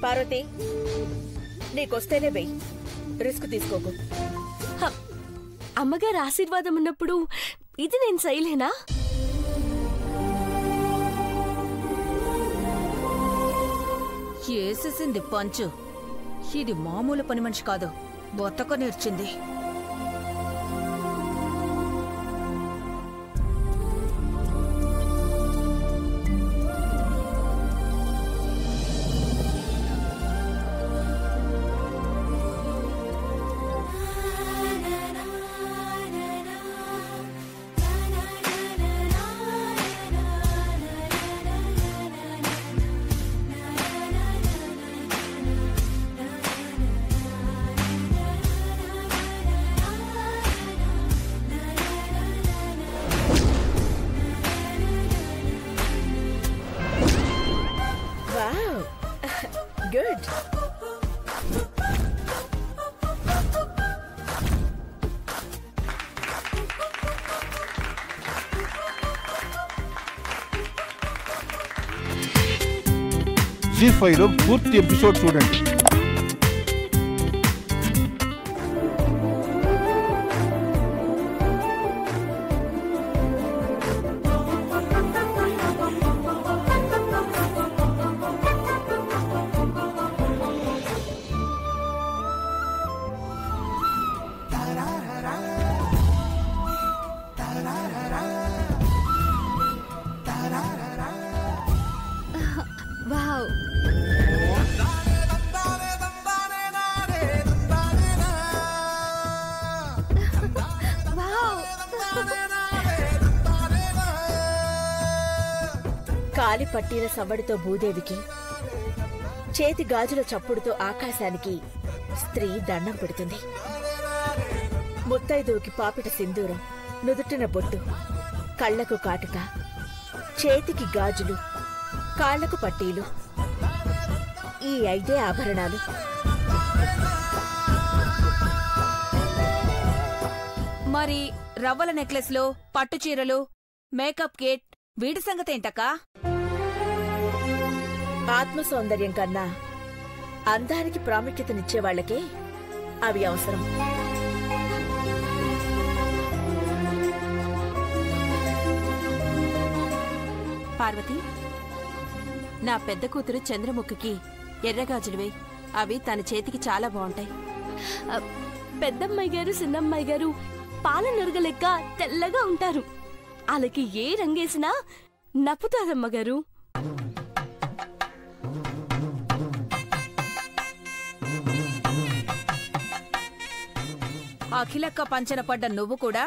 పార్వతి, నీకొస్తేనే వెయ్యి, రిస్క్ తీసుకోకు. అమ్మగారు ఆశీర్వాదం ఉన్నప్పుడు ఇది నేను చేయలేనా? ఏసేసింది పంచు. ఇది మామూలు పని మనిషి కాదు, బొత్తక నేర్చింది. గుడ్. జీ5లో పూర్తి ఎపిసోడ్ చూడండి. వావ్, కాలి పట్టీల సవ్వడితో భూదేవికి, చేతి గాజుల చప్పుడుతో ఆకాశానికి స్త్రీ దండం పెడుతుంది. ముత్తైదువుకి పాపిట సింధూరం, నుదుటిన బొట్టు, కళ్లకు కాటుక, చేతికి గాజులు, కాళ్లకు పట్టీలు, ఈ 5 ఆభరణాలు. మరి రవ్వల నెక్లెస్లు, పట్టు చీరలు, మేకప్ కిట్, వీటి సంగతేంటక్కా? ఆత్మ సౌందర్యం కన్నా అందానికి ప్రాముఖ్యతనిచ్చే వాళ్లకే అవి అవసరం. పార్వతి, నా పెద్ద కూతురు చంద్రముఖికి ఎర్రగాజులువే. అవి తన చేతికి చాలా బాగుంటాయి. పెద్దమ్మాయి గారు, చిన్నమ్మాయి గారు పాల నురగలెక్క తెల్లగా ఉంటారు. వాళ్ళకి ఏ రంగేసినా నప్పుతారమ్మగారు. అఖిలక్క పంచన పడ్డ నువ్వు కూడా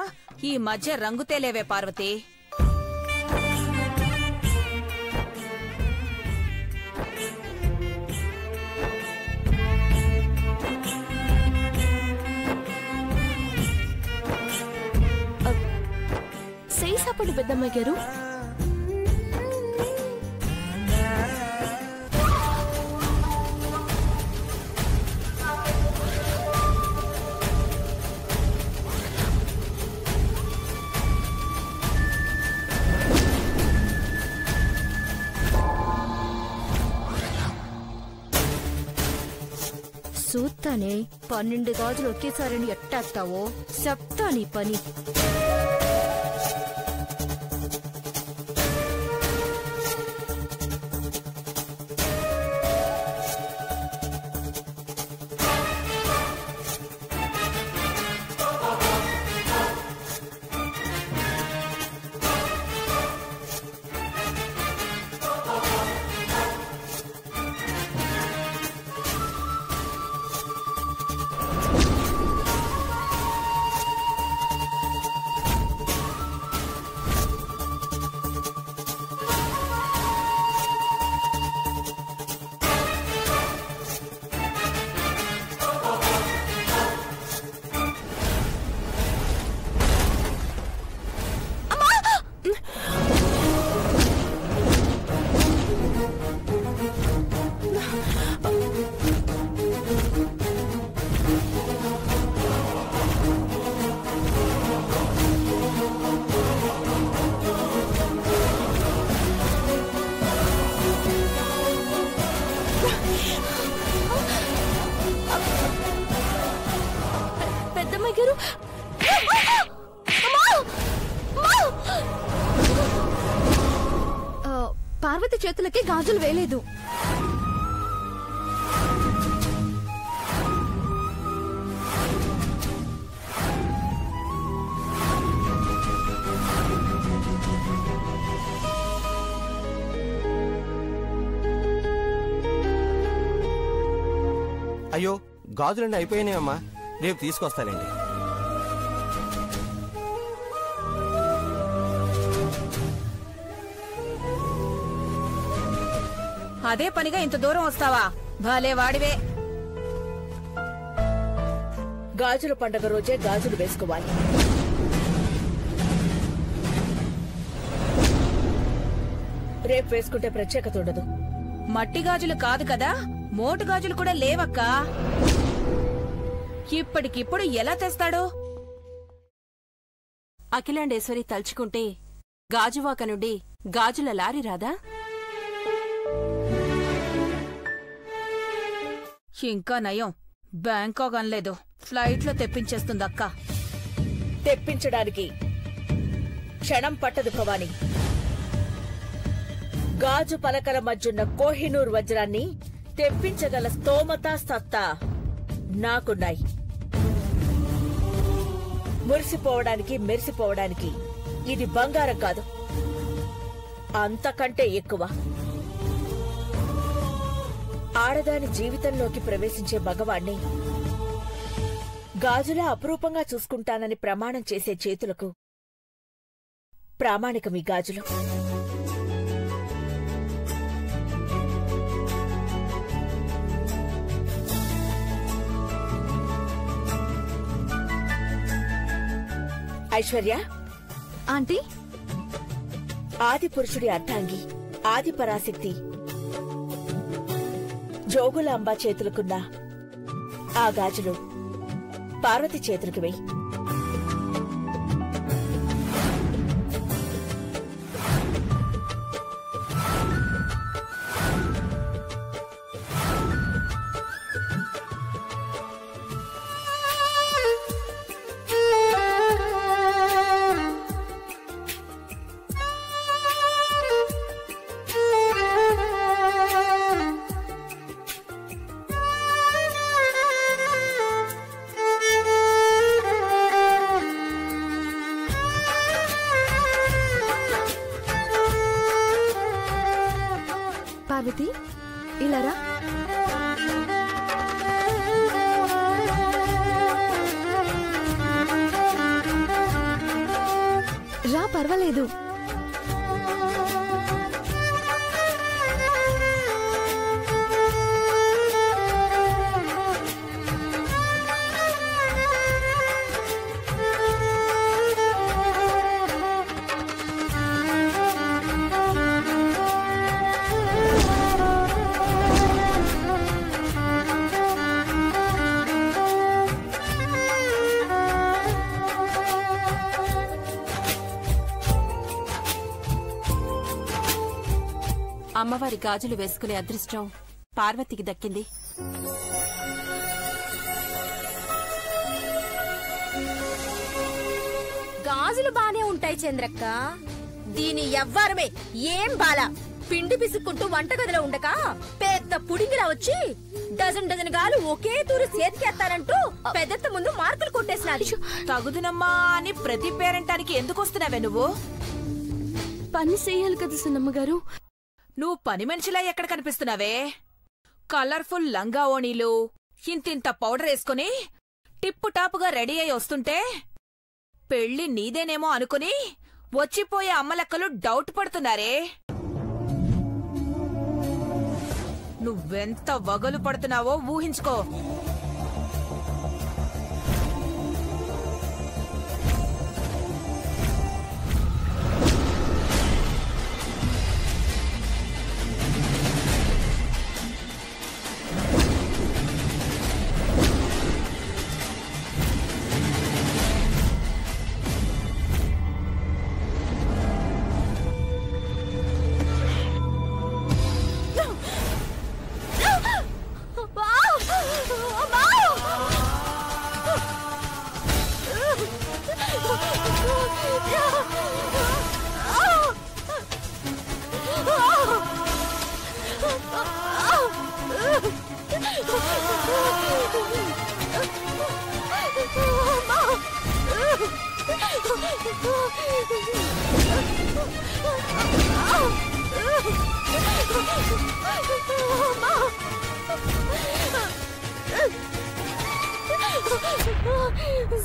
ఈ మధ్య రంగు తేలేవే పార్వతి. సేసపడి పెద్దమ్మాయి గారు. చూస్తానే 12 గాజులు ఒకేసారి ఎట్టేస్తావో చెప్తా నీ పని. పెద్దమ్మాయి గారు పార్వతి చేతులకి గాజులు వేయలేదు. అయ్యో గాజులన్నీ అయిపోయినాయమ్మా, రేపు తీసుకొస్తానండి. అదే పనిగా ఇంత దూరం వస్తావా? భలే వాడివే. గాజుల పండగ రోజే గాజులు వేసుకోవాలి. రేపు వేసుకుంటే ప్రత్యేకత ఉండదు. మట్టి గాజులు కాదు కదా, మోటు గాజులు కూడా లేవక్కా. ఇప్పటికిప్పుడు ఎలా తెస్తాడు? అఖిలాండేశ్వరి తలుచుకుంటే గాజువాక నుండి గాజుల లారీ రాదా? ఇంకా నయం, బ్యాంకాక్ అనలేదు, ఫ్లైట్లో తెప్పించేస్తుందక్క. తెప్పించడానికి క్షణం పట్టదు భవాని. గాజు పలకల మధ్యున్న కోహినూర్ వజ్రాన్ని తెప్పించగల స్తోమత సత్తా నాకున్నాయి. మురిసిపోవడానికి మెరిసిపోవడానికి ఇది బంగారం కాదు, అంతకంటే ఎక్కువ. ఆడదాని జీవితంలోకి ప్రవేశించే మగవాణ్ణి గాజులా అపురూపంగా చూసుకుంటానని ప్రమాణం చేసే చేతులకు ప్రామాణికం ఈ గాజులు. ఐశ్వర్య ఆంటీ, ఆది పురుషుడి అర్ధాంగి, ఆది పరాశక్తి జోగులాంబ చేతులకున్న ఆ గాజులు పార్వతి చేతులకు వెయ్యి. పార్వతి, ఇలా రా. రా, పర్వాలేదు. అమ్మవారి గాజులు వేసుకునే అదృష్టం పార్వతికి దక్కింది. గాజులు బానే ఉంటాయి చంద్రక్క, దీని ఎవ్వరమే ఏం బాలా. పిండి పిసుక్కుంటూ వంటగదిలో ఉండక పెద్ద పుడింగిలా వచ్చి డజన్ డజన్ గాలు ఒకే తూరు చేతికేస్తానంటూ పెద్దత్త ముందు మార్కులు కొట్టేసినాది. తగుదునమ్మా అని ప్రతి పేరెంటానికి ఎందుకు వస్తున్నావే నువ్వు? పని చెయ్యాలి కదా సున్నమ్మగారు. నువ్వు పని మనిషిలా ఎక్కడ కనిపిస్తున్నావే? కలర్ఫుల్ లంగా ఓణీలు, ఇంతింత పౌడర్ వేసుకుని టిప్పు టాపుగా రెడీ అయి వస్తుంటే పెళ్లి నీదేనేమో అనుకుని వచ్చిపోయే అమ్మలెక్కలు డౌట్ పడుతున్నారే. నువ్వెంత వగలు పడుతున్నావో ఊహించుకో.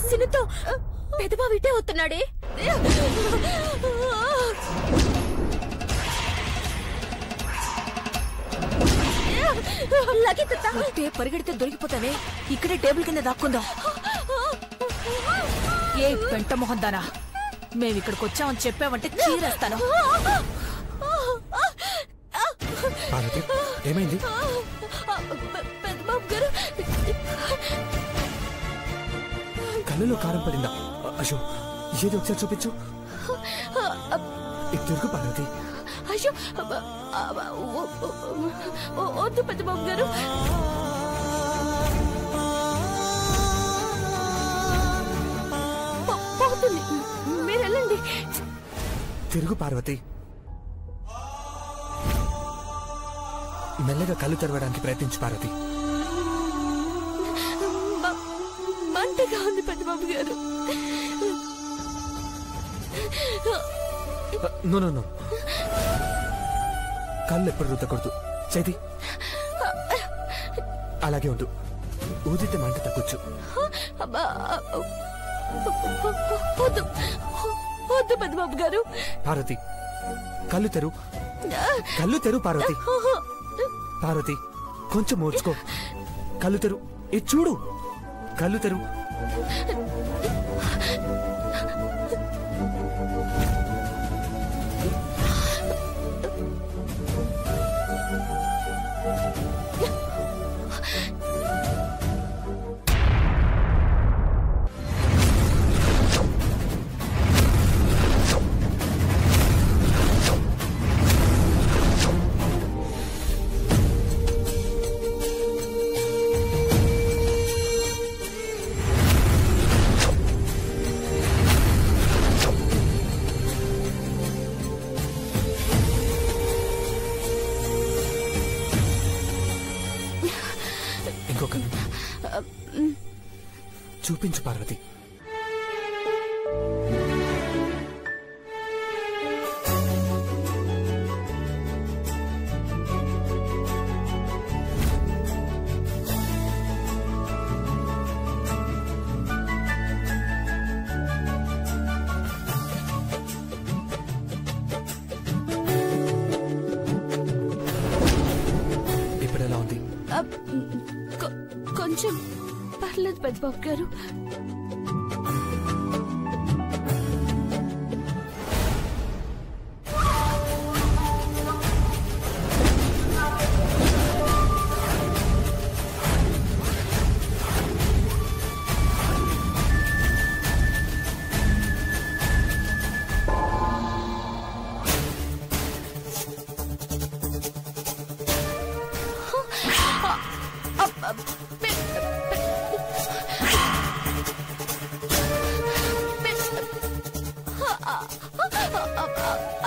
సినుతో పెదబాబు ఇటే వస్తున్నాడే. పరిగెడితే దొరికిపోతానే. ఇక్కడే టేబుల్ కింద దాక్కుందాం. ఏ పెంట మొహం దానా, మేమిక్కడికి వచ్చామని చెప్పావంటే చీరేస్తాను. ఏమైంది? పెదబాబు గారు కళ్ళలో కారం పడిందా? అశో, ఏది ఒకసారి చూపించు. ఇటు తిరుగు పార్వతి. అయ్యో వద్దు పెద్దబాబు గారు. పోతుంది, మీరు వెళ్ళండి. తిరుగు పార్వతి. మెల్లగా కళ్ళు తెరవడానికి ప్రయత్నించు పార్వతి. మంటగా ఉంది పెద్దబాబు గారు. నో కళ్ళు ఎప్పుడు రుద్దకూడదు. చేతి అలాగే ఉండు. ఊదితే మంట తగ్గొచ్చు. వద్దు పెద్దబాబు గారు. పార్వతి కళ్ళు తెరు. కళ్ళు తెరు పార్వతి. పార్వతి కొంచెం మూర్చుకో. కళ్ళు తెరు. ఇది చూడు. కళ్ళు తెరు. చూపించు పార్వతి. ఇప్పుడు ఎలా ఉంది? కొంచెం పర్లేదు పెద్దబాబు గారు.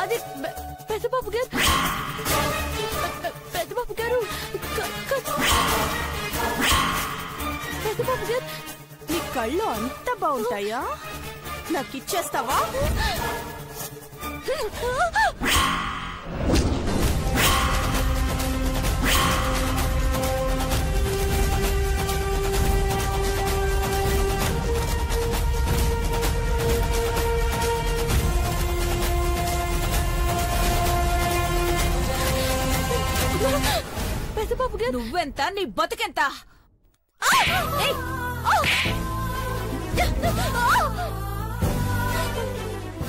అది పెద్దబాబు గారు. పెద్దబాబు గారు. పెద్దబాబు గారు, నీ కళ్ళు అంత బాగుంటాయా? నాకిచ్చేస్తావా? పెద్దబాబు గారు, నువ్వెంత, నీ బతుకెంత?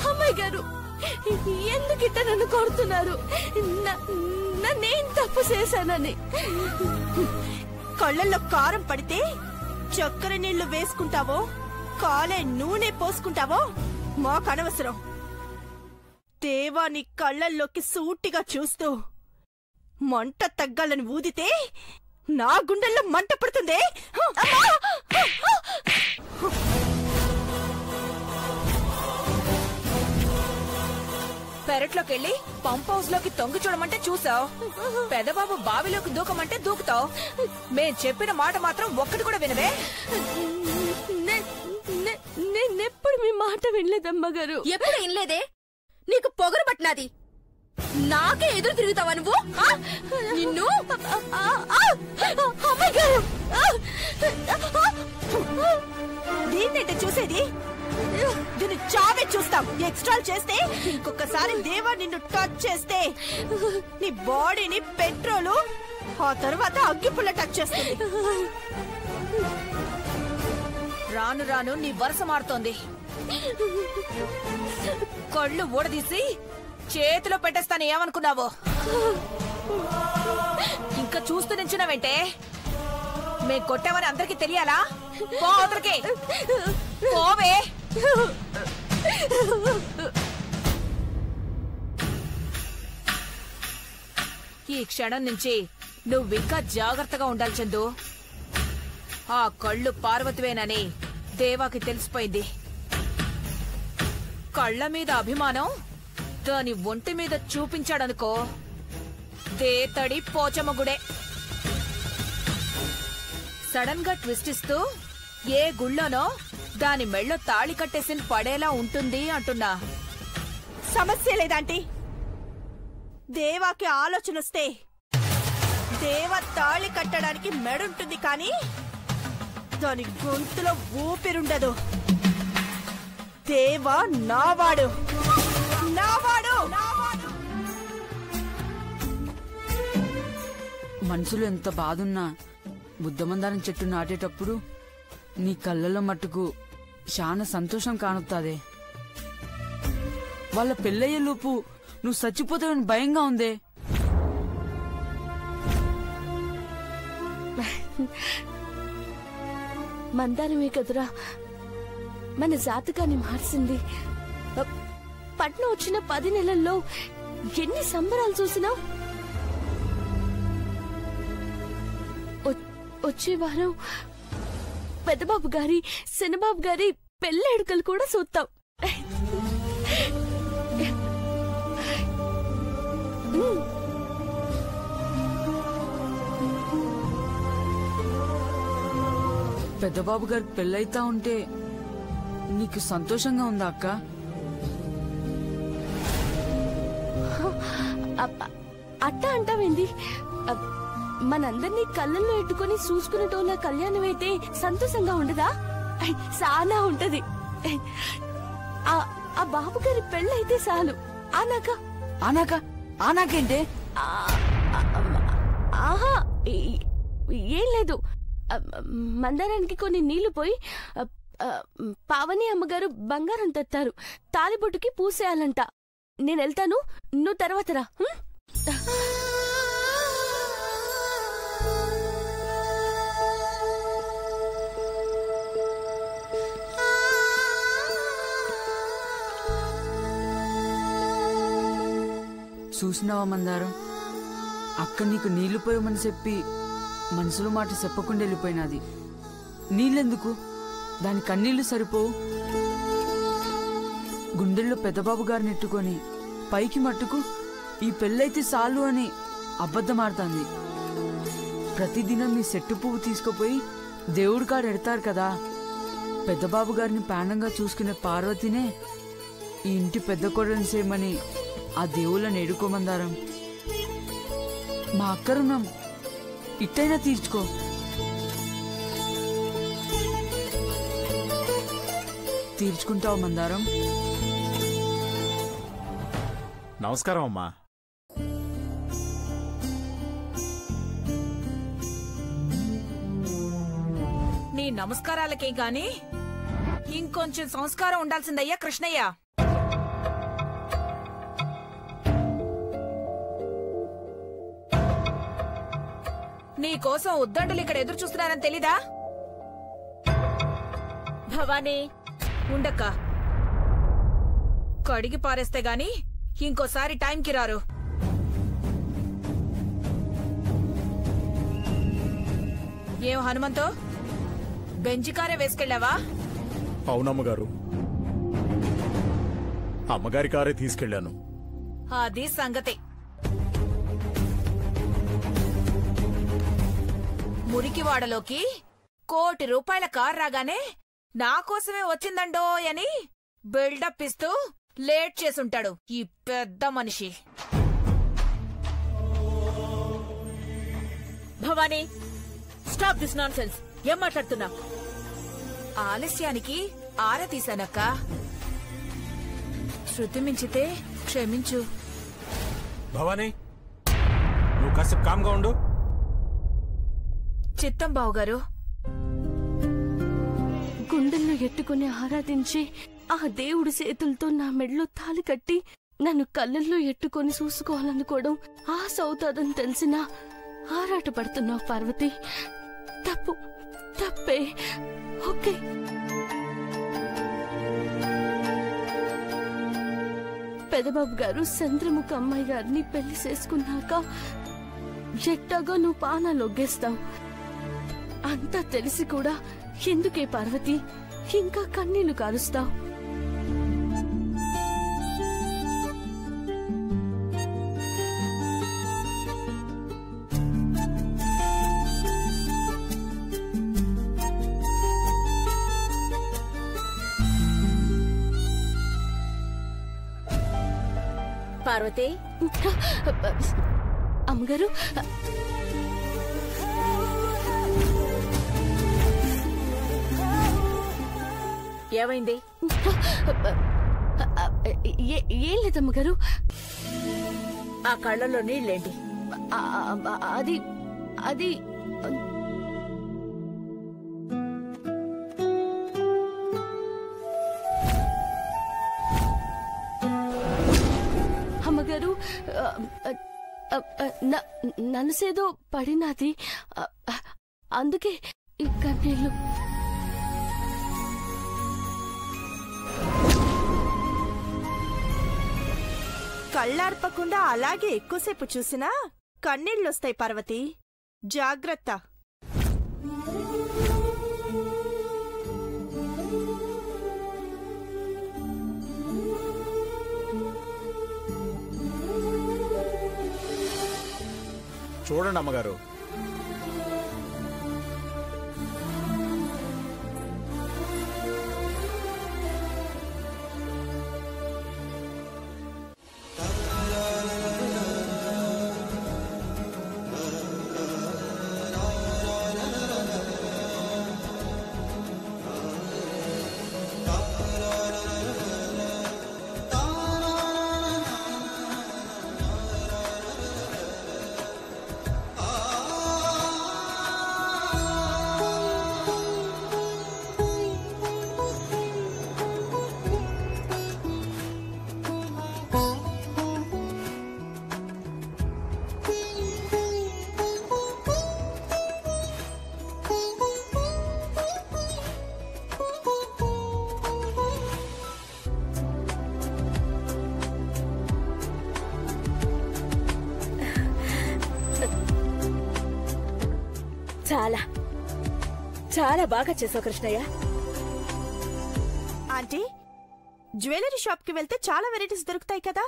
అమ్మాయి గారు, ఎందుకిట్ట నన్ను కొడుతున్నారు? నన్నేం తప్పు చేశానని. కళ్ళల్లో కారం పడితే చక్కెర నీళ్లు వేసుకుంటావో, కాలే నూనె పోసుకుంటావో మాకనవసరం. దేవా నీ కళ్ళల్లోకి సూటిగా చూస్తూ మంట తగ్గాలని ఊదితే నా గుండెల్లో మంట పడుతుంది. పెరట్లోకెళ్ళి పంప్ హౌస్ లోకి తొంగి చూడమంటే చూసావు. పెదబాబు బావిలోకి దూకమంటే దూకుతావు. మేం చెప్పిన మాట మాత్రం ఒక్కటి కూడా వినవే. నేనెప్పుడు మీ మాట వినలేదమ్మగారు. ఎప్పుడు వినలేదే? నీకు పొగరు పట్టినది. నాకే ఎదురు తిరుగుతావా నువ్వు? నిన్ను దీన్నంటే చూసేది? దీన్ని చావే చూస్తాం. ఎక్స్ట్రాల్ చేస్తే, ఇంకొకసారి దేవా నిన్ను టచ్ చేస్తే నీ బాడీని పెట్రోలు, ఆ తర్వాత అగ్గిపుల్ల టచ్ చేస్తుంది. రాను రాను నీ వరుస మారుతోంది. కళ్ళు ఊడదీసి చేతిలో పెట్టేస్తాను. ఏమనుకున్నావో? ఇంకా చూస్తూ నించున్నావేంటే? మేం కొట్టామని అందరికీ తెలియాలా? పో అవతలకి. పోవే. ఈ క్షణం నుంచి నువ్వింకా జాగ్రత్తగా ఉండాలి చందు. ఆ కళ్ళు పార్వతివేనని దేవాకి తెలిసిపోయింది. కళ్ళ మీద అభిమానం దాని ఒంటి మీద చూపించాడనుకో, దేతడి పోచమ్మగుడే. సడన్ గా ట్విస్ట్ ఇస్తూ ఏ గుళ్ళోనో దాని మెళ్ళో తాళి కట్టేసి పడేలా ఉంటుంది అంటున్నా. సమస్య లేదంటీ. దేవాకి ఆలోచన వస్తే దేవ తాళి కట్టడానికి మెడుంటుంది, కానీ దాని గొంతులో ఊపిరుండదు. దేవా నావాడు, నావాడు. మనసులో ఎంత బాధున్నా బుద్ధమందారం చెట్టు నాటేటప్పుడు నీ కళ్ళలో మట్టుకు చాలా సంతోషం కానుతాదే. వాళ్ళ పెళ్ళయ్యే లోపు నువ్వు చచ్చిపోతావని భయంగా ఉందే. మందారమే కదురా మన జాతకాన్ని మార్చింది. పట్నం వచ్చిన 10 నెలల్లో ఎన్ని సంబరాలు చూసినా వచ్చే వారం పెద్దబాబు గారి, చిన్నబాబు గారి పెళ్ళేడుకలు కూడా చూస్తాం. పెద్దబాబు గారి పెళ్ళైతా ఉంటే నీకు సంతోషంగా ఉందా అక్క? అట్టా అంటావేంది? మనందరినీ కళ్ళల్లో ఎట్టుకుని చూసుకునేటోళ్ళ కళ్యాణం అయితే సంతోషంగా ఉండదా? చాలా ఉంటది. ఆ బాబు గారి పెళ్ళైతే చాలు. ఆనాకేంటే? ఆహా, ఏం లేదు. మందారానికి కొన్ని నీళ్లు పోయి పావని అమ్మగారు బంగారం తెత్తారు. తాలిబొట్టుకి పూసేయాలంట. నేను వెళ్తాను, నువ్వు తర్వాత రా. చూసినావా మందారం, అక్క నీకు నీళ్లు పోయమని చెప్పి మనసులో మాట చెప్పకుండా వెళ్ళిపోయినది. నీళ్ళెందుకు? దాని కన్నీళ్లు సరిపోవు. గుండెల్లో పెద్దబాబు గారిని ఎట్టుకొని పైకి మట్టుకు ఈ పెళ్ళైతే చాలు అని అబద్ధమాడుతుంది. ప్రతిదినం మీ సెట్టు పువ్వు తీసుకుపోయి దేవుడి కాడ ఎడతారు కదా. పెద్దబాబు గారిని ప్రాణంగా చూసుకునే పార్వతినే ఈ ఇంటి పెద్ద కొడని చేయమని ఆ దేవుళ్ళని ఎడుకోమందారం. మా అక్కరున్నాం, ఇట్టైనా తీర్చుకో. తీర్చుకుంటావు మందారం? నమస్కారం అమ్మా. నీ నమస్కారాలకే గాని ఇంకొంచెం సంస్కారం ఉండాల్సిందయ్యా కృష్ణయ్య. నీకోసం ఉద్దండులు ఇక్కడ ఎదురు చూస్తున్నారని తెలీదా? భవానీ, ఉండక్క. కడిగి పారేస్తే గాని ఇంకోసారి టైంకి రారు. ఏం హనుమంతో, బెంజికారే వేసుకెళ్ళావా? అవునమ్మగారు, అమ్మగారి కారే తీసుకెళ్లాను. అది సంగతి. మురికివాడలోకి ₹1,00,00,000 కారు రాగానే నా కోసమే వచ్చిందండో అని బిల్డప్ ఇస్తూ లేట్ చేసుంటాడు ఈ పెద్ద మనిషి. Bhavani, stop this non sense. ఏం మాట్లాడుతున్నా? ఆలస్యానికి ఆరా తీశానక్క. శృతి మించితే క్షమించు. భవానీ, నువ్వు కాసేపు కామ్గా ఉండు. చిత్తం బావుగారు. గుండెల్లో ఎట్టుకుని ఆరాధించి ఆ దేవుడి చేతులతో నా మెడలో తాలి కట్టి నన్ను కళ్ళల్లో ఎట్టుకొని చూసుకోవాలనుకోవడం ఆశ అవుతాదని తెలిసినా ఆరాటపడుతున్నావు పార్వతి. తప్పే. ఓకే, పెదబాబు గారు చంద్రముఖ అమ్మాయి గారిని పెళ్లి చేసుకున్నాక ఎట్టాగా నువ్వు పానాలొగ్గేస్తావు. అంతా తెలిసి కూడా ఎందుకే పార్వతి ఇంకా కన్నీళ్లు కారుస్తావు? పార్వతి, అమ్మగారు, ఏమైంది? ఏం లేదమ్మగారు. ఆ కళ్ళల్లో నీళ్ళేంటి? అది అది అమ్మగారు, నన్ను సేదో పడినది, అందుకే ఈ కన్నీళ్ళు. కళ్ళార్పకుండా అలాగే ఎక్కువసేపు చూసినా కన్నీళ్ళొస్తాయి పార్వతి. జాగ్రత్త. చూడండి అమ్మగారు, చాలా చాలా బాగా చేసావు కృష్ణయ్య. ఆంటీ, జ్యువెలరీ షాప్ కి వెళ్తే చాలా వెరైటీస్ దొరుకుతాయి కదా,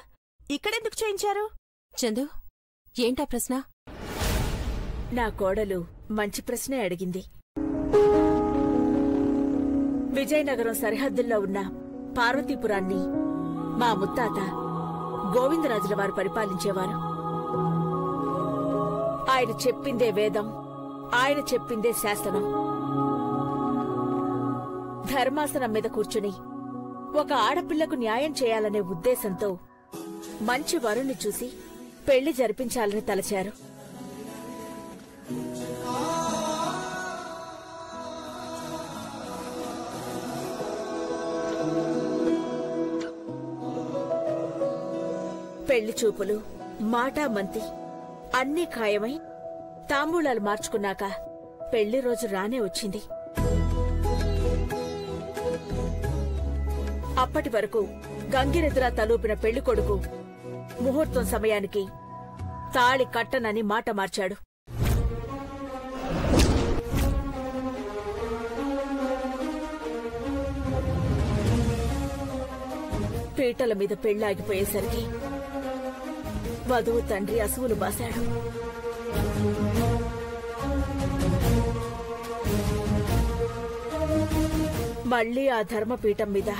ఇక్కడెందుకు చేయించారు? చందు, ఏంటా ప్రశ్న? నా కోడలు మంచి ప్రశ్నే అడిగింది. విజయనగరం సరిహద్దుల్లో ఉన్న పార్వతీపురాన్ని మా ముత్తాత గోవిందరాజుల వారు పరిపాలించేవారు. ఆయన చెప్పిందే వేదం, ఆయన చెప్పిందే శాసనం. ధర్మాసనం మీద కూర్చుని ఒక ఆడపిల్లకు న్యాయం చేయాలనే ఉద్దేశంతో మంచి వరుణ్ణి చూసి పెళ్లి జరిపించాలని తలచారు. పెళ్లి చూపులు, మాటా మంతి అన్నీ ఖాయమై తాంబూలాలు మార్చుకున్నాక పెళ్లి రోజు రానే వచ్చింది. అప్పటి వరకు గంగిరెద్దులా తలూపిన పెళ్లి కొడుకు ముహూర్తం సమయానికి తాళి కట్టనని మాట మార్చాడు. పీటల మీద పెళ్లాగిపోయేసరికి వధువు తండ్రి అసువులు బాశాడు. మళ్ళీ ఆ ధర్మపీఠం మీద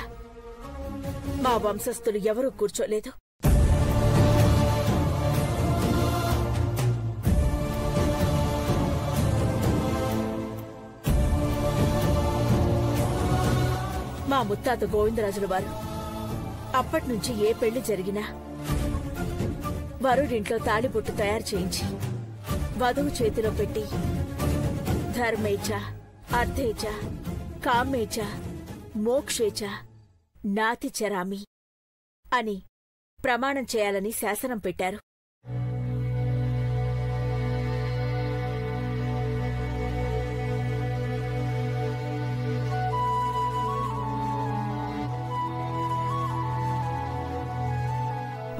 మా వంశస్థులు ఎవరూ కూర్చోలేదు. మా ముత్తాత గోవిందరాజుల వారు అప్పట్నుంచి ఏ పెళ్లి జరిగినా వరుడింట్లో తాళిబొట్టు తయారు చేయించి వధువు చేతిలో పెట్టి ధర్మేచ, అర్థేచ, కామేచ, మోక్షేచ, నాతి చరామి అని ప్రమాణం చేయాలని శాసనం పెట్టారు.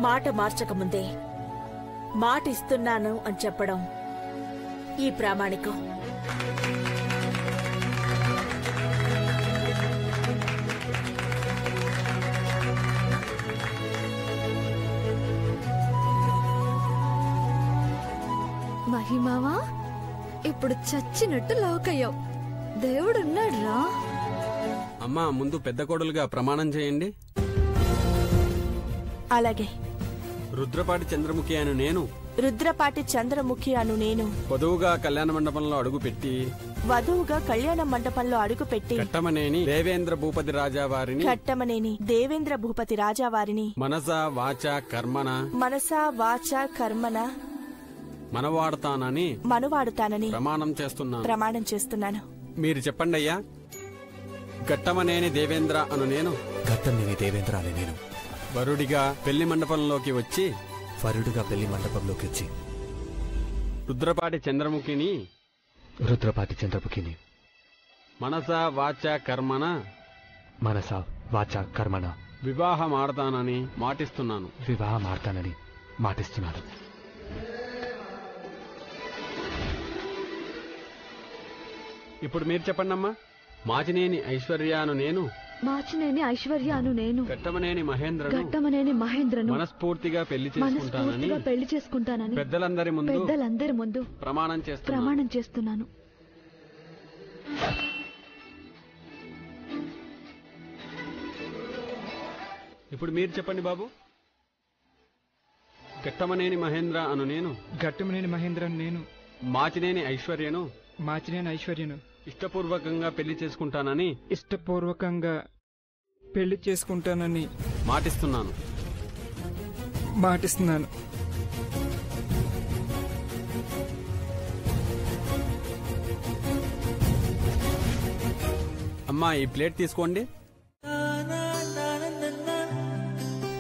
మాట మార్చకముందే మాట ఇస్తున్నాను అని చెప్పడం ఈ ప్రామాణికం. మహిమావా, ఇప్పుడు చచ్చినట్టు లాకయ్యావు. దేవుడున్నాడ్రా. అమ్మా, ముందు పెద్ద కోడలుగా ప్రమాణం చేయండి. అలాగే. రుద్రపాటి చంద్రముఖి అను నేను రుద్రపాటి చంద్రముఖి అను నేను వధువుగా కళ్యాణ మండపంలో అడుగుపెట్టి వధువుగా కళ్యాణ మండపంలో అడుగుపెట్టి కట్టమనేని దేవేంద్ర భూపతి రాజావారిని మనసా వాచా కర్మన మనవాడుతానని ప్రమాణం చేస్తున్నాను. మీరు చెప్పండి అయ్యా. గట్టమనేని దేవేంద్ర అను నేను వరుడిగా పెళ్లి మండపంలోకి వచ్చి రుద్రపాటి చంద్రముఖిని మనసా వాచా కర్మన వివాహమాడతానని మాటిస్తున్నాను. ఇప్పుడు మీరు చెప్పండమ్మా. మాచినేని ఐశ్వర్య అను నేను ఘట్టమనేని మహేంద్రను మనస్ఫూర్తిగా పెళ్లి చేసుకుంటానని పెద్దలందరి ముందు ప్రమాణం చేస్తున్నాను. ఇప్పుడు మీరు చెప్పండి బాబు. ఘట్టమనేని మహేంద్ర అను నేను మాచినేని ఐశ్వర్యను ఇష్టపూర్వకంగా పెళ్లి చేసుకుంటానని మాటిస్తున్నాను. అమ్మా, ఈ ప్లేట్ తీసుకోండి.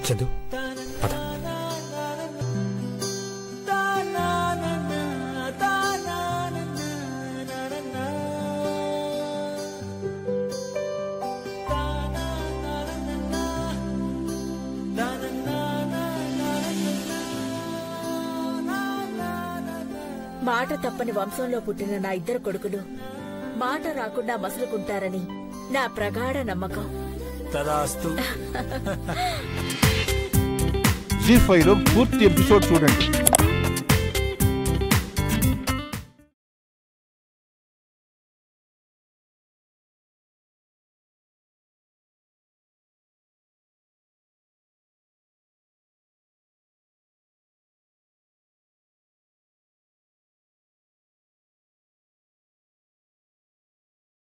చందు, మాట తప్పని వంశంలో పుట్టిన నా ఇద్దరు కొడుకులు మాట రాకుండా మసులుకుంటారని నా ప్రగాఢ నమ్మకం. తదాస్తు. జీ5లో పూర్తి ఎపిసోడ్ చూడండి.